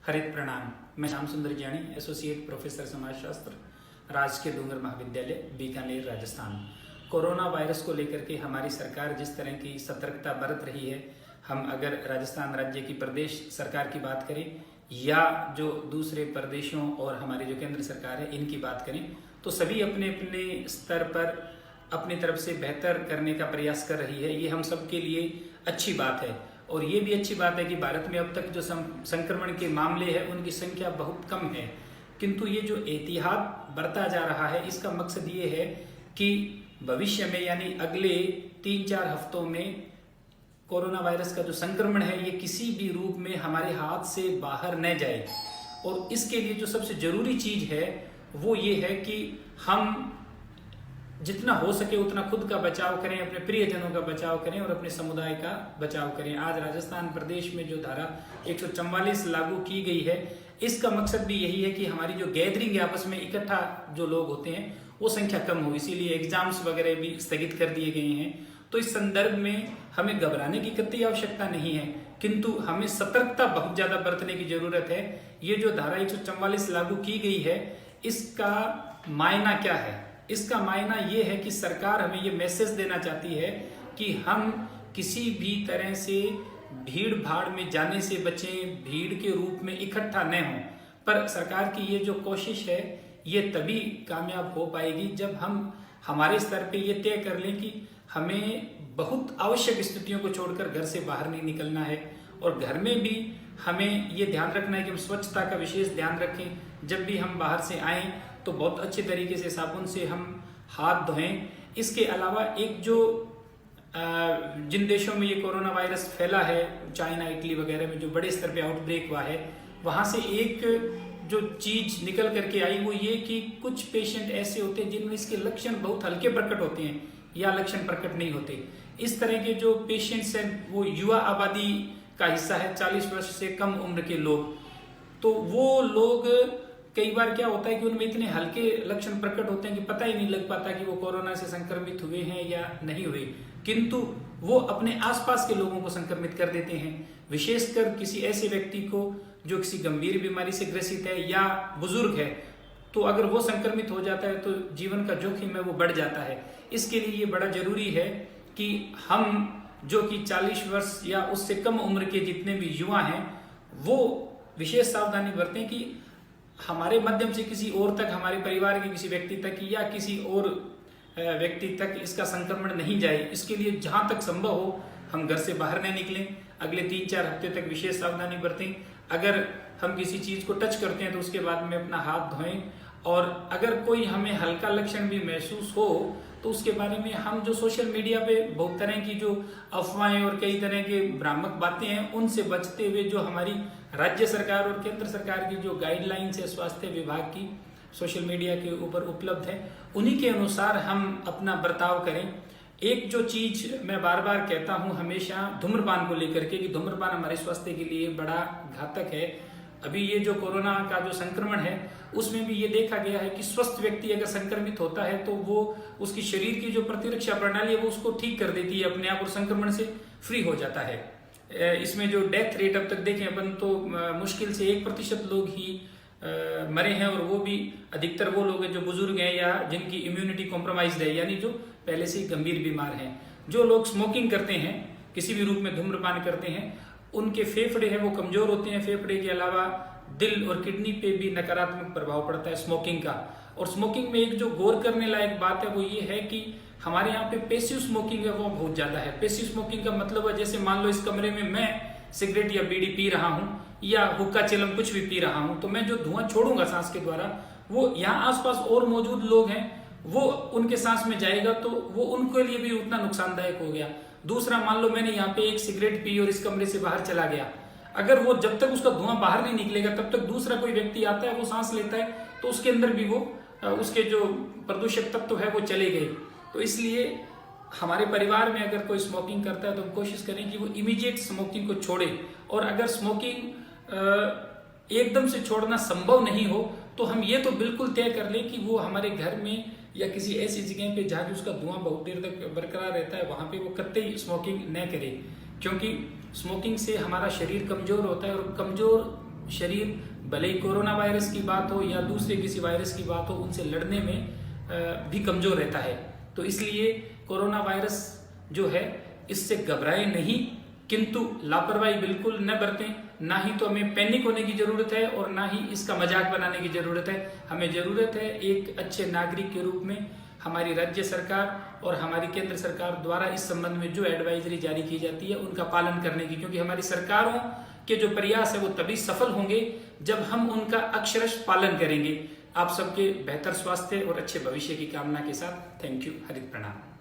हरित प्रणाम। मैं श्याम सुंदर जानी, एसोसिएट प्रोफेसर समाजशास्त्र, राजकीय डूंगर महाविद्यालय, बीकानेर, राजस्थान। कोरोना वायरस को लेकर के हमारी सरकार जिस तरह की सतर्कता बरत रही है, हम अगर राजस्थान राज्य की प्रदेश सरकार की बात करें या जो दूसरे प्रदेशों और हमारी जो केंद्र सरकार है इनकी बात करें, तो सभी अपने अपने स्तर पर अपनी तरफ से बेहतर करने का प्रयास कर रही है। ये हम सब के लिए अच्छी बात है। और ये भी अच्छी बात है कि भारत में अब तक जो संक्रमण के मामले हैं उनकी संख्या बहुत कम है। किंतु ये जो एहतियात बरता जा रहा है, इसका मकसद ये है कि भविष्य में यानी अगले 3-4 हफ्तों में कोरोना वायरस का जो संक्रमण है ये किसी भी रूप में हमारे हाथ से बाहर न जाए। और इसके लिए जो सबसे जरूरी चीज है वो ये है कि हम जितना हो सके उतना खुद का बचाव करें, अपने प्रियजनों का बचाव करें और अपने समुदाय का बचाव करें। आज राजस्थान प्रदेश में जो धारा 144 लागू की गई है, इसका मकसद भी यही है कि हमारी जो गैदरिंग आपस में इकट्ठा जो लोग होते हैं वो संख्या कम हो। इसीलिए एग्जाम्स वगैरह भी स्थगित कर दिए गए हैं। तो इस संदर्भ में हमें घबराने की कतई आवश्यकता नहीं है, किंतु हमें सतर्कता बहुत ज्यादा बरतने की जरूरत है। ये जो धारा 144 लागू की गई है, इसका मायना क्या है? इसका मायना ये है कि सरकार हमें ये मैसेज देना चाहती है कि हम किसी भी तरह से भीड़ भाड़ में जाने से बचें, भीड़ के रूप में इकट्ठा न हों। पर सरकार की ये जो कोशिश है ये तभी कामयाब हो पाएगी जब हम हमारे स्तर पे ये तय कर लें कि हमें बहुत आवश्यक स्थितियों को छोड़कर घर से बाहर नहीं निकलना है। और घर में भी हमें ये ध्यान रखना है कि हम स्वच्छता का विशेष ध्यान रखें। जब भी हम बाहर से आएं तो बहुत अच्छे तरीके से साबुन से हम हाथ धोएं। इसके अलावा एक जो जिन देशों में ये कोरोना वायरस फैला है, चाइना, इटली वगैरह में जो बड़े स्तर पे आउटब्रेक हुआ है, वहाँ से एक जो चीज निकल करके आई वो ये कि कुछ पेशेंट ऐसे होते हैं जिनमें इसके लक्षण बहुत हल्के प्रकट होते हैं या लक्षण प्रकट नहीं होते। इस तरह के जो पेशेंट्स हैं वो युवा आबादी का हिस्सा है, 40 वर्ष से कम उम्र के लोग। तो वो लोग कई बार क्या होता है कि उनमें इतने हल्के लक्षण प्रकट होते हैं कि पता ही नहीं लग पाता कि वो कोरोना से संक्रमित हुए हैं या नहीं हुए, किंतु वो अपने आसपास के लोगों को संक्रमित कर देते हैं। विशेषकर किसी ऐसे व्यक्ति को जो किसी गंभीर बीमारी से ग्रसित है या बुजुर्ग है, तो अगर वो संक्रमित हो जाता है तो जीवन का जोखिम है वो बढ़ जाता है। इसके लिए ये बड़ा जरूरी है कि हम जो कि 40 वर्ष या उससे कम उम्र के जितने भी युवा हैं वो विशेष सावधानी बरतें कि हमारे माध्यम से किसी और तक, हमारे परिवार के किसी व्यक्ति तक या किसी और व्यक्ति तक इसका संक्रमण नहीं जाए। इसके लिए जहां तक संभव हो हम घर से बाहर न निकलें। अगले 3-4 हफ्ते तक विशेष सावधानी बरतें। अगर हम किसी चीज को टच करते हैं तो उसके बाद में अपना हाथ धोएं। और अगर कोई हमें हल्का लक्षण भी महसूस हो तो उसके बारे में हम जो सोशल मीडिया पे बहुत तरह की जो अफवाहें और कई तरह के भ्रामक बातें हैं उनसे बचते हुए जो हमारी राज्य सरकार और केंद्र सरकार की जो गाइडलाइंस है स्वास्थ्य विभाग की सोशल मीडिया के ऊपर उपलब्ध है, उन्हीं के अनुसार हम अपना बर्ताव करें। एक जो चीज मैं बार बार कहता हूं हमेशा धूम्रपान को लेकर के कि धूम्रपान हमारे स्वास्थ्य के लिए बड़ा घातक है। अभी ये जो कोरोना का जो संक्रमण है उसमें भी ये देखा गया है कि स्वस्थ व्यक्ति अगर संक्रमित होता है तो वो उसकी शरीर की जो प्रतिरक्षा प्रणाली है वो उसको ठीक कर देती है अपने आप और संक्रमण से फ्री हो जाता है। इसमें जो डेथ रेट अब तक देखें अपन तो मुश्किल से 1% लोग ही मरे हैं, और वो भी अधिकतर वो लोग हैं जो बुजुर्ग हैं या जिनकी इम्यूनिटी कॉम्प्रोमाइज्ड है, यानी जो पहले से गंभीर बीमार हैं। जो लोग स्मोकिंग करते हैं, किसी भी रूप में धूम्रपान करते हैं, उनके फेफड़े हैं वो कमजोर होते हैं। फेफड़े के अलावा दिल और किडनी पे भी नकारात्मक प्रभाव पड़ता है स्मोकिंग का। और स्मोकिंग में एक जो गौर करने लायक बात है वो ये है कि हमारे यहाँ पे पैसिव स्मोकिंग है वो बहुत ज्यादा है। पैसिव स्मोकिंग का मतलब है जैसे मान लो इस कमरे में मैं सिगरेट या बीड़ी पी रहा हूँ या हुक्का चिलम कुछ भी पी रहा हूँ, तो मैं जो धुआं छोड़ूंगा सांस के द्वारा वो यहाँ आसपास और मौजूद लोग हैं वो उनके सांस में जाएगा तो वो उनके लिए भी उतना नुकसानदायक हो गया। दूसरा, मान लो मैंने यहाँ पे एक सिगरेट पी और इस कमरे से बाहर चला गया, अगर वो जब तक उसका धुआं बाहर नहीं निकलेगा तब तक दूसरा कोई व्यक्ति आता है वो सांस लेता है तो उसके अंदर भी वो उसके जो प्रदूषक तत्व है वो चले गए। तो इसलिए हमारे परिवार में अगर कोई स्मोकिंग करता है तो हम कोशिश करें कि वो इमीडिएट स्मोकिंग को छोड़े। और अगर स्मोकिंग एकदम से छोड़ना संभव नहीं हो तो हम ये तो बिल्कुल तय कर लें कि वो हमारे घर में या किसी ऐसी जगह पे जहाँ उसका धुआं बहुत देर तक बरकरार रहता है वहां पे वो कतई स्मोकिंग न करे, क्योंकि स्मोकिंग से हमारा शरीर कमजोर होता है और कमजोर शरीर भले ही कोरोना वायरस की बात हो या दूसरे किसी वायरस की बात हो, उनसे लड़ने में भी कमजोर रहता है। तो इसलिए कोरोना वायरस जो है इससे घबराएं नहीं, किंतु लापरवाही बिल्कुल न बरतें। ना ही तो हमें पैनिक होने की जरूरत है और ना ही इसका मजाक बनाने की जरूरत है। हमें जरूरत है एक अच्छे नागरिक के रूप में हमारी राज्य सरकार और हमारी केंद्र सरकार द्वारा इस संबंध में जो एडवाइजरी जारी की जाती है उनका पालन करने की, क्योंकि हमारी सरकारों के जो प्रयास है वो तभी सफल होंगे जब हम उनका अक्षरश पालन करेंगे। आप सबके बेहतर स्वास्थ्य और अच्छे भविष्य की कामना के साथ थैंक यू। हरित प्रणाम।